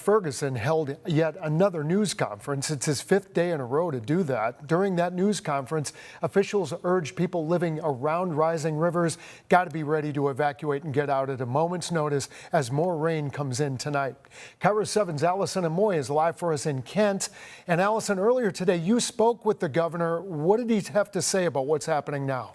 Ferguson held yet another news conference. It's his 5th day in a row to do that. During that news conference, officials urged people living around rising rivers got to be ready to evacuate and get out at a moment's notice as more rain comes in tonight. KIRO 7's Allison Amoy is live for us in Kent. And Allison, earlier today you spoke with the governor. What did he have to say about what's happening now?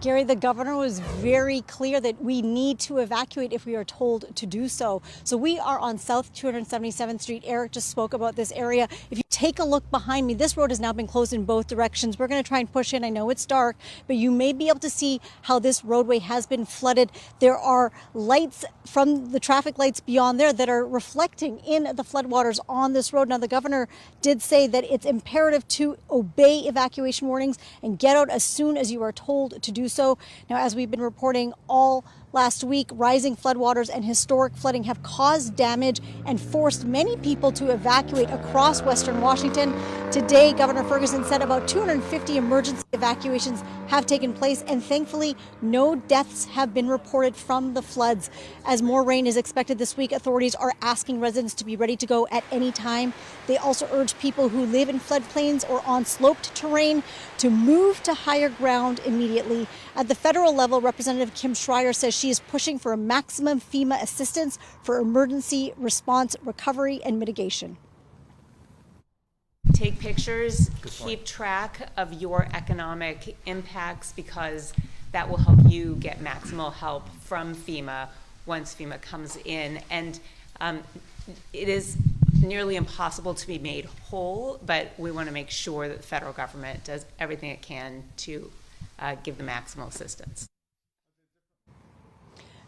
Gary, the governor was very clear that we need to evacuate if we are told to do so. So we are on South 277th Street. Eric just spoke about this area. If you take a look behind me, this road has now been closed in both directions. We're going to try and push in. I know it's dark, but you may be able to see how this roadway has been flooded. There are lights from the traffic lights beyond there that are reflecting in the floodwaters on this road. Now, the governor did say that it's imperative to obey evacuation warnings and get out as soon as you are told to do so. Now, as we've been reporting all last week, rising floodwaters and historic flooding have caused damage and forced many people to evacuate across western Washington. Today, Governor Ferguson said about 250 emergency evacuations have taken place, and thankfully, no deaths have been reported from the floods. As more rain is expected this week, authorities are asking residents to be ready to go at any time. They also urge people who live in floodplains or on sloped terrain to move to higher ground immediately. At the federal level, Representative Kim Schreier says she is pushing for a maximum FEMA assistance for emergency response, recovery, and mitigation. Take pictures, keep track of your economic impacts, because that will help you get maximal help from FEMA once FEMA comes in. And it is nearly impossible to be made whole, but we want to make sure that the federal government does everything it can to give the maximal assistance.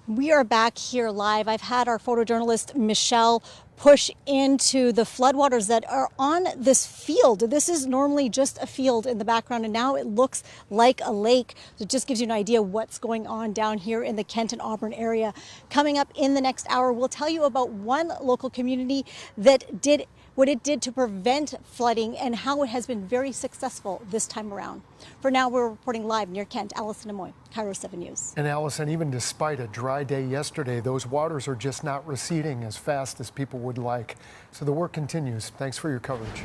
We are back here live. I've had our photojournalist Michelle push into the floodwaters that are on this field. This is normally just a field in the background, and now it looks like a lake. So it just gives you an idea what's going on down here in the Kent and Auburn area. Coming up in the next hour, we'll tell you about one local community that did what it did to prevent flooding and how it has been very successful this time around. For now, we're reporting live near Kent. Allison Amoy, KIRO 7 News. And Allison, even despite a dry day yesterday, those waters are just not receding as fast as people would like. So the work continues. Thanks for your coverage.